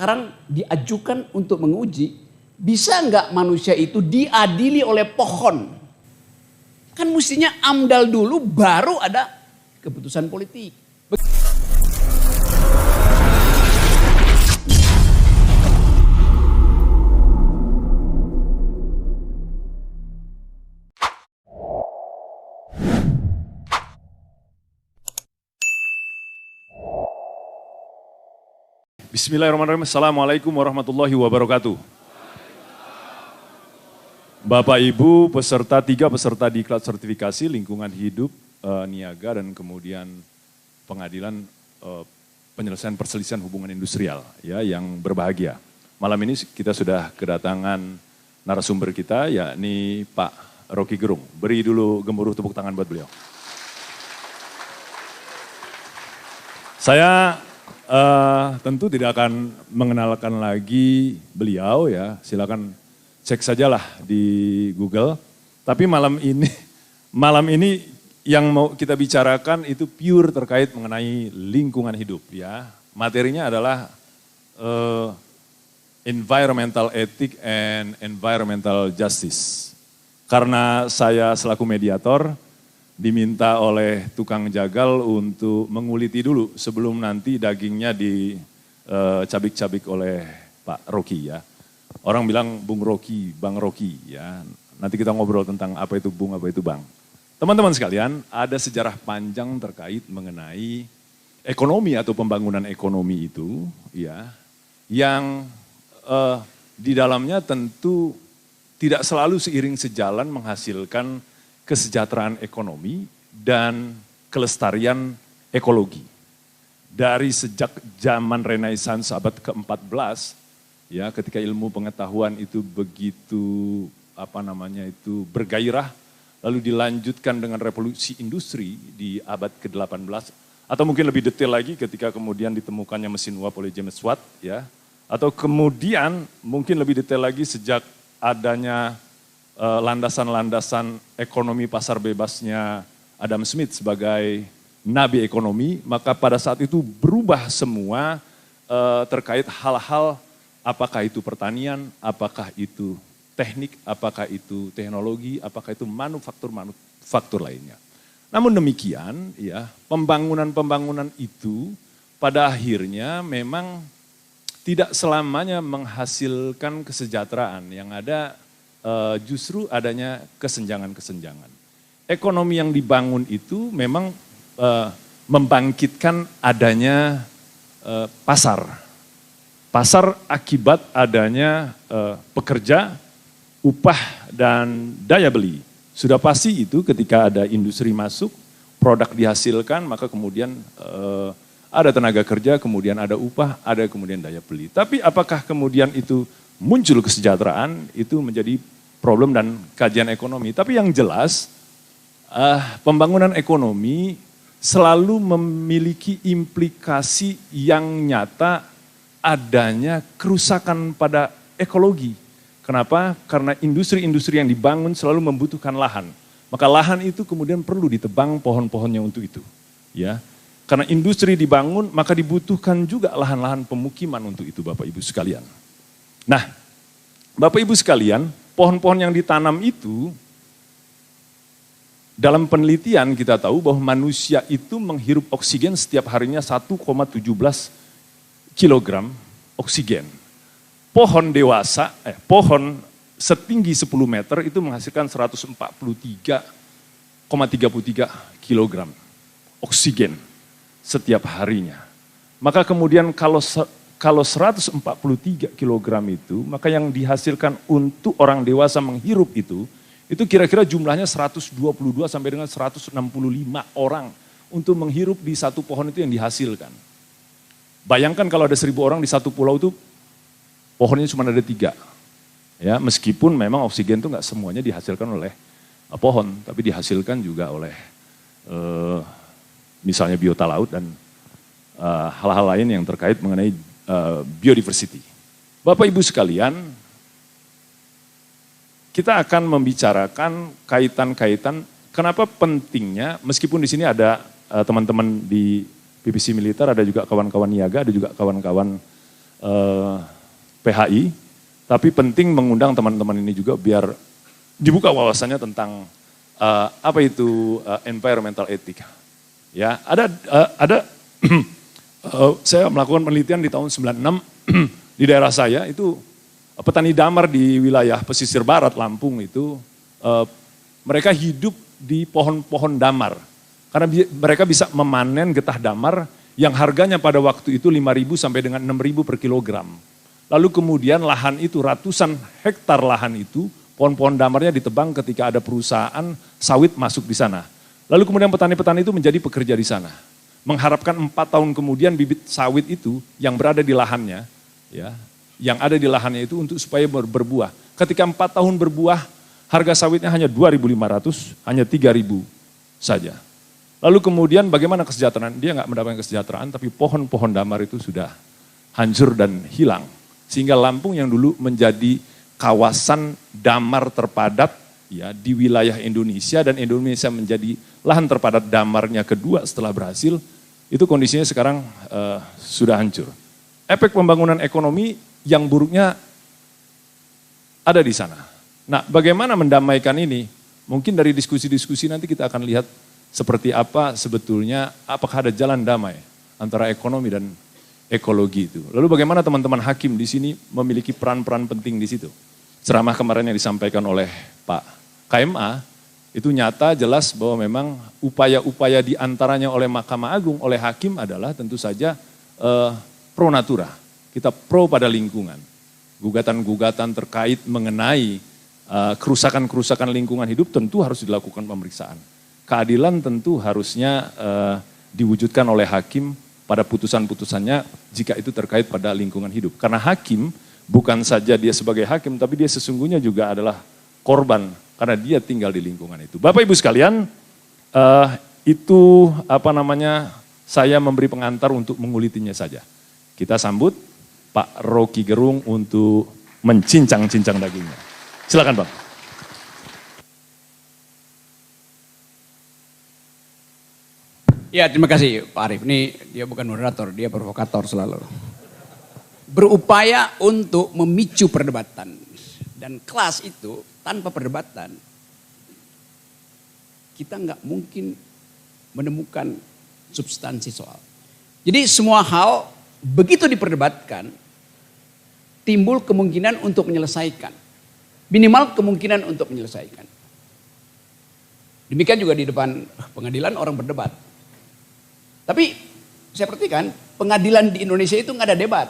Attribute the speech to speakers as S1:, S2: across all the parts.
S1: Sekarang diajukan untuk menguji, bisa nggak manusia itu diadili oleh pohon? Kan mestinya AMDAL dulu baru ada keputusan politik.
S2: Bismillahirrahmanirrahim. Assalamualaikum warahmatullahi wabarakatuh. Bapak Ibu tiga peserta diklat sertifikasi lingkungan hidup, niaga dan kemudian pengadilan penyelesaian perselisihan hubungan industrial ya yang berbahagia. Malam ini kita sudah kedatangan narasumber kita yakni Pak Rocky Gerung. Beri dulu gemuruh tepuk tangan buat beliau. Saya tentu tidak akan mengenalkan lagi beliau ya, silakan cek sajalah di Google. Tapi malam ini yang mau kita bicarakan itu pure terkait mengenai lingkungan hidup ya. Materinya adalah environmental ethics and environmental justice. Karena saya selaku mediator diminta oleh tukang jagal untuk menguliti dulu sebelum nanti dagingnya dicabik-cabik oleh Pak Rocky ya. Orang bilang Bung Rocky, Bang Rocky ya. Nanti kita ngobrol tentang apa itu Bung, apa itu Bang. Teman-teman sekalian, ada sejarah panjang terkait mengenai ekonomi atau pembangunan ekonomi itu ya. Yang di dalamnya tentu tidak selalu seiring sejalan menghasilkan kesejahteraan ekonomi dan kelestarian ekologi. Dari sejak zaman Renaissance abad ke-14, ya ketika ilmu pengetahuan itu begitu bergairah, lalu dilanjutkan dengan revolusi industri di abad ke-18, atau mungkin lebih detail lagi ketika kemudian ditemukannya mesin uap oleh James Watt, ya, atau kemudian mungkin lebih detail lagi sejak adanya landasan-landasan ekonomi pasar bebasnya Adam Smith sebagai nabi ekonomi, maka pada saat itu berubah semua terkait hal-hal apakah itu pertanian, apakah itu teknik, apakah itu teknologi, apakah itu manufaktur lainnya. Namun demikian ya, pembangunan itu pada akhirnya memang tidak selamanya menghasilkan kesejahteraan, yang ada justru adanya kesenjangan-kesenjangan. Ekonomi yang dibangun itu memang membangkitkan adanya pasar. Pasar akibat adanya pekerja, upah dan daya beli. Sudah pasti itu ketika ada industri masuk, produk dihasilkan, maka kemudian ada tenaga kerja, kemudian ada upah, ada kemudian daya beli. Tapi apakah kemudian itu muncul kesejahteraan, itu menjadi problem dan kajian ekonomi. Tapi yang jelas pembangunan ekonomi selalu memiliki implikasi yang nyata adanya kerusakan pada ekologi. Kenapa? Karena industri-industri yang dibangun selalu membutuhkan lahan. Maka lahan itu kemudian perlu ditebang pohon-pohonnya untuk itu. Ya, karena industri dibangun maka dibutuhkan juga lahan-lahan pemukiman untuk itu Bapak Ibu sekalian. Nah, Bapak Ibu sekalian, pohon-pohon yang ditanam itu, dalam penelitian kita tahu bahwa manusia itu menghirup oksigen setiap harinya 1,17 kilogram oksigen. Pohon dewasa, pohon setinggi 10 meter itu menghasilkan 143,33 kilogram oksigen setiap harinya. Maka kemudian kalau 143 kilogram itu, maka yang dihasilkan untuk orang dewasa menghirup itu kira-kira jumlahnya 122 sampai dengan 165 orang untuk menghirup di satu pohon itu yang dihasilkan. Bayangkan kalau ada 1.000 orang di satu pulau itu, pohonnya cuma ada 3. Ya, meskipun memang oksigen itu nggak semuanya dihasilkan oleh pohon, tapi dihasilkan juga oleh misalnya biota laut dan hal-hal lain yang terkait mengenai biodiversity. Bapak Ibu sekalian, kita akan membicarakan kaitan-kaitan kenapa pentingnya, meskipun di sini ada teman-teman di PPC Militer, ada juga kawan-kawan niaga, ada juga kawan-kawan PHI, tapi penting mengundang teman-teman ini juga biar dibuka wawasannya tentang apa itu environmental ethic. Ya, ada saya melakukan penelitian di tahun 96 di daerah saya itu petani damar di wilayah pesisir barat Lampung itu mereka hidup di pohon-pohon damar. Karena mereka bisa memanen getah damar yang harganya pada waktu itu 5.000 sampai dengan 6.000 per kilogram. Lalu kemudian lahan itu, ratusan hektar lahan itu, pohon-pohon damarnya ditebang ketika ada perusahaan sawit masuk di sana. Lalu kemudian petani-petani itu menjadi pekerja di sana. Mengharapkan 4 tahun kemudian bibit sawit itu yang berada di lahannya, ya, yang ada di lahannya itu untuk supaya berbuah. Ketika 4 tahun berbuah, harga sawitnya hanya 2.500, hanya 3.000 saja. Lalu kemudian bagaimana kesejahteraan? Dia nggak mendapatkan kesejahteraan, tapi pohon-pohon damar itu sudah hancur dan hilang. Sehingga Lampung yang dulu menjadi kawasan damar terpadat ya di wilayah Indonesia, dan Indonesia menjadi lahan terpadat damarnya kedua setelah berhasil, itu kondisinya sekarang sudah hancur. Efek pembangunan ekonomi yang buruknya ada di sana. Nah, bagaimana mendamaikan ini? Mungkin dari diskusi-diskusi nanti kita akan lihat seperti apa sebetulnya, apakah ada jalan damai antara ekonomi dan ekologi itu. Lalu bagaimana teman-teman hakim di sini memiliki peran-peran penting di situ. Ceramah kemarin yang disampaikan oleh Pak KMA, itu nyata jelas bahwa memang upaya-upaya diantaranya oleh Mahkamah Agung, oleh hakim adalah tentu saja pro natura. Kita pro pada lingkungan. Gugatan-gugatan terkait mengenai kerusakan-kerusakan lingkungan hidup tentu harus dilakukan pemeriksaan. Keadilan tentu harusnya diwujudkan oleh hakim pada putusan-putusannya jika itu terkait pada lingkungan hidup. Karena hakim bukan saja dia sebagai hakim, tapi dia sesungguhnya juga adalah korban karena dia tinggal di lingkungan itu. Bapak Ibu sekalian, itu saya memberi pengantar untuk mengulitinya saja. Kita sambut Pak Rocky Gerung untuk mencincang-cincang dagingnya. Silakan Bang.
S1: Ya, terima kasih Pak Arief. Ini dia bukan moderator, dia provokator selalu. Berupaya untuk memicu perdebatan. Dan kelas itu tanpa perdebatan, kita nggak mungkin menemukan substansi soal. Jadi semua hal begitu diperdebatkan, timbul kemungkinan untuk menyelesaikan. Minimal kemungkinan untuk menyelesaikan. Demikian juga di depan pengadilan orang berdebat. Tapi saya perhatikan pengadilan di Indonesia itu nggak ada debat.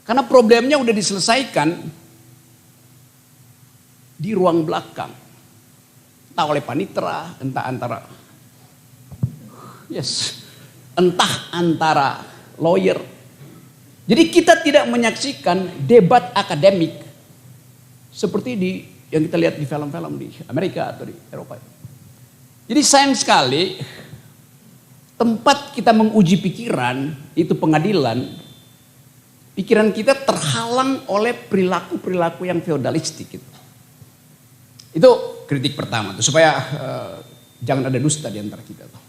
S1: Karena problemnya udah diselesaikan di ruang belakang. Entah oleh panitera, entah antara lawyer. Jadi kita tidak menyaksikan debat akademik seperti yang kita lihat di film-film di Amerika atau di Eropa. Jadi sayang sekali tempat kita menguji pikiran itu pengadilan, pikiran kita terhalang oleh perilaku-perilaku yang feodalistik gitu. Itu kritik pertama tuh, supaya jangan ada dusta di antara kita tuh.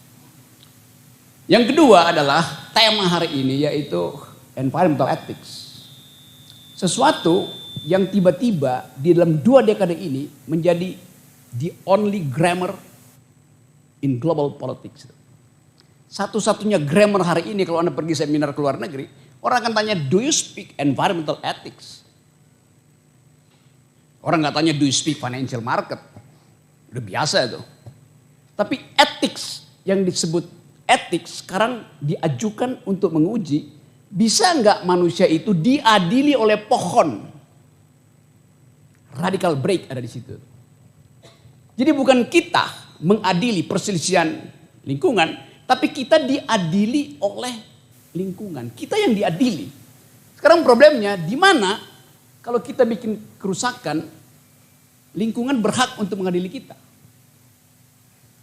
S1: Yang kedua adalah tema hari ini yaitu environmental ethics. Sesuatu yang tiba-tiba di dalam 2 dekade ini menjadi the only grammar in global politics. Satu-satunya grammar hari ini kalau Anda pergi seminar ke luar negeri, orang akan tanya, do you speak environmental ethics? Orang nggak tanya, do you speak financial market? Udah biasa itu. Tapi ethics, yang disebut ethics sekarang diajukan untuk menguji, bisa nggak manusia itu diadili oleh pohon? Radical break ada di situ. Jadi bukan kita mengadili perselisihan lingkungan, tapi kita diadili oleh lingkungan. Kita yang diadili. Sekarang problemnya di mana kalau kita bikin kerusakan, lingkungan berhak untuk mengadili kita.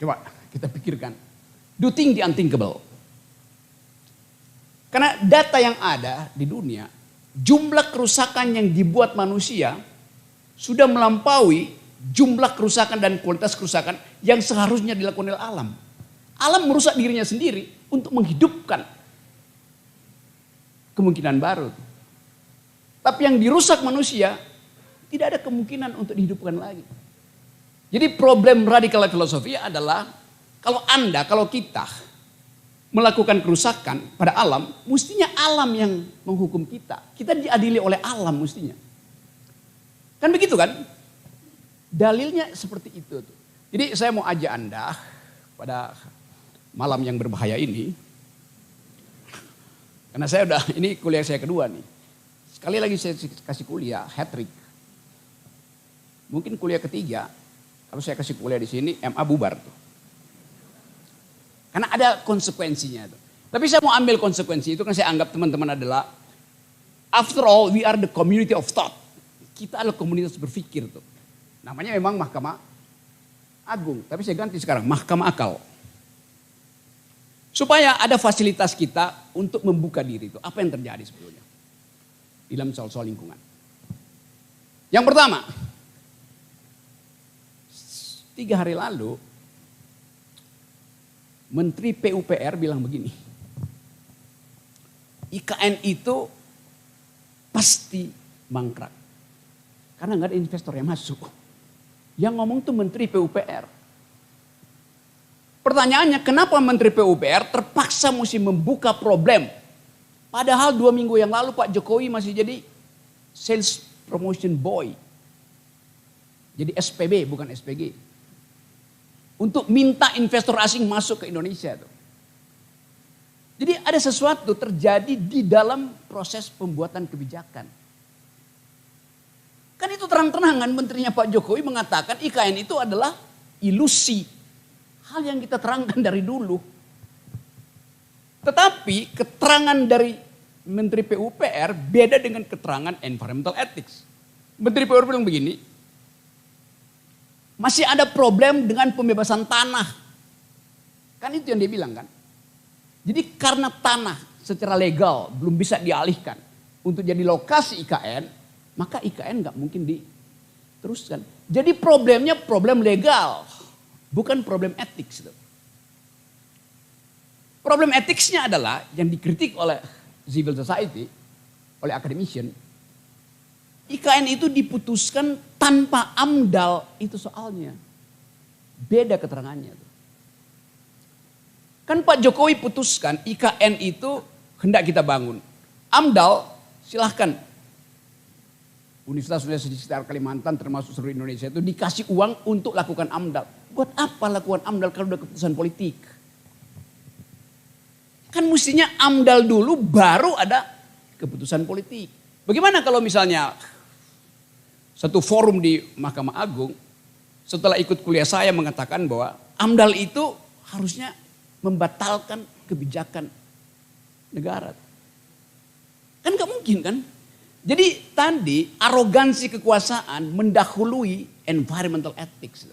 S1: Coba kita pikirkan. Do think the unthinkable. Karena data yang ada di dunia, jumlah kerusakan yang dibuat manusia sudah melampaui jumlah kerusakan dan kualitas kerusakan yang seharusnya dilakukan oleh alam. Alam merusak dirinya sendiri untuk menghidupkan kemungkinan baru. Tapi yang dirusak manusia tidak ada kemungkinan untuk dihidupkan lagi. Jadi problem radikal filosofi adalah kalau kita melakukan kerusakan pada alam, mestinya alam yang menghukum kita. Kita diadili oleh alam mestinya. Kan begitu kan? Dalilnya seperti itu. Jadi saya mau ajak Anda pada malam yang berbahaya ini. Karena ini kuliah saya kedua nih. Sekali lagi saya kasih kuliah, hat-trick. Mungkin kuliah ketiga, kalau saya kasih kuliah di sini, MA bubar tuh. Karena ada konsekuensinya tuh. Tapi saya mau ambil konsekuensi itu, kan saya anggap teman-teman adalah, after all, we are the community of thought. Kita adalah komunitas berpikir tuh. Namanya memang Mahkamah Agung, tapi saya ganti sekarang, Mahkamah Akal. Supaya ada fasilitas kita untuk membuka diri itu. Apa yang terjadi sebetulnya di dalam soal-soal lingkungan. Yang pertama, 3 hari lalu Menteri PUPR bilang begini, IKN itu pasti mangkrak karena nggak ada investor yang masuk. Yang ngomong tuh Menteri PUPR. Pertanyaannya, kenapa Menteri PUPR terpaksa mesti membuka problem? Padahal 2 minggu yang lalu Pak Jokowi masih jadi sales promotion boy. Jadi SPB bukan SPG. Untuk minta investor asing masuk ke Indonesia. Jadi ada sesuatu terjadi di dalam proses pembuatan kebijakan. Kan itu terang-terangan menterinya Pak Jokowi mengatakan IKN itu adalah ilusi. Hal yang kita terangkan dari dulu. Tetapi keterangan dari Menteri PUPR beda dengan keterangan environmental ethics. Menteri PUPR bilang begini, masih ada problem dengan pembebasan tanah. Kan itu yang dia bilang kan. Jadi karena tanah secara legal belum bisa dialihkan untuk jadi lokasi IKN, maka IKN nggak mungkin diteruskan. Jadi problemnya problem legal. Bukan problem etik. Problem etiknya adalah yang dikritik oleh civil society, oleh academician. IKN itu diputuskan tanpa AMDAL, itu soalnya. Beda keterangannya. Kan Pak Jokowi putuskan IKN itu hendak kita bangun. AMDAL silahkan. Universitas-universitas di sekitar Kalimantan termasuk seluruh Indonesia itu dikasih uang untuk lakukan AMDAL. Buat apa lakukan AMDAL kalau udah keputusan politik? Kan mestinya AMDAL dulu baru ada keputusan politik. Bagaimana kalau misalnya satu forum di Mahkamah Agung setelah ikut kuliah saya mengatakan bahwa AMDAL itu harusnya membatalkan kebijakan negara. Kan gak mungkin kan? Jadi tadi arogansi kekuasaan mendahului environmental ethics.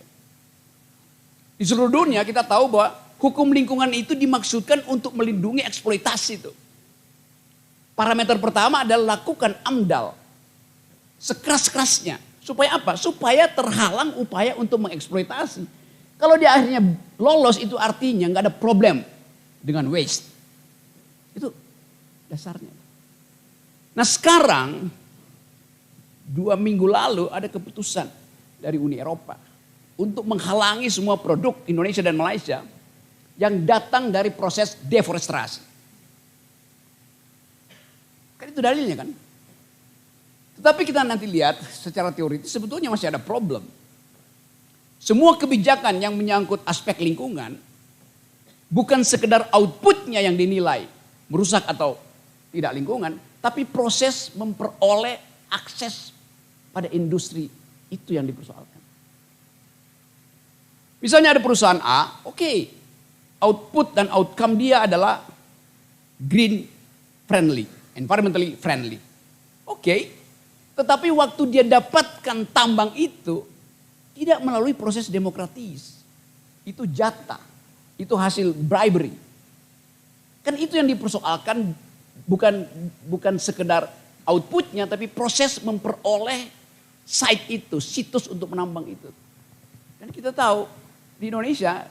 S1: Di seluruh dunia kita tahu bahwa hukum lingkungan itu dimaksudkan untuk melindungi eksploitasi itu. Parameter pertama adalah lakukan AMDAL. Sekeras-kerasnya. Supaya apa? Supaya terhalang upaya untuk mengeksploitasi. Kalau dia akhirnya lolos itu artinya nggak ada problem dengan waste. Itu dasarnya. Nah sekarang 2 minggu lalu ada keputusan dari Uni Eropa untuk menghalangi semua produk Indonesia dan Malaysia yang datang dari proses deforestasi. Kan itu dalilnya kan. Tetapi kita nanti lihat secara teoritis sebetulnya masih ada problem. Semua kebijakan yang menyangkut aspek lingkungan bukan sekedar outputnya yang dinilai merusak atau tidak lingkungan. Tapi proses memperoleh akses pada industri itu yang dipersoalkan. Misalnya ada perusahaan A, oke, output dan outcome dia adalah green friendly, environmentally friendly. Oke, tetapi waktu dia dapatkan tambang itu tidak melalui proses demokratis. Itu jatah, itu hasil bribery. Kan itu yang dipersoalkan. Bukan sekedar outputnya, tapi proses memperoleh site itu, situs untuk menambang itu. Dan kita tahu di Indonesia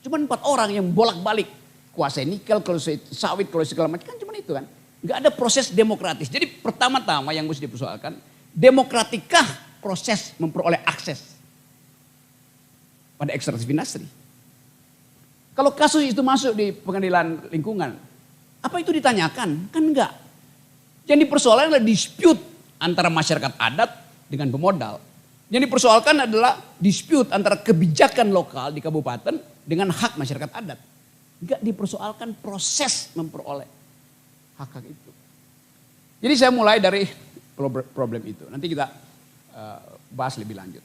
S1: cuma 4 orang yang bolak-balik kuasai nikel, kuasai sawit, kuasai segala macam, kan cuma itu kan. Nggak ada proses demokratis. Jadi pertama-tama yang mesti dipersoalkan, demokratikah proses memperoleh akses pada ekstraktif industri? Kalau kasus itu masuk di pengadilan lingkungan, apa itu ditanyakan? Kan enggak. Yang dipersoalkan adalah dispute antara masyarakat adat dengan pemodal. Yang dipersoalkan adalah dispute antara kebijakan lokal di kabupaten dengan hak masyarakat adat. Enggak dipersoalkan proses memperoleh hak-hak itu. Jadi saya mulai dari problem itu. Nanti kita bahas lebih lanjut.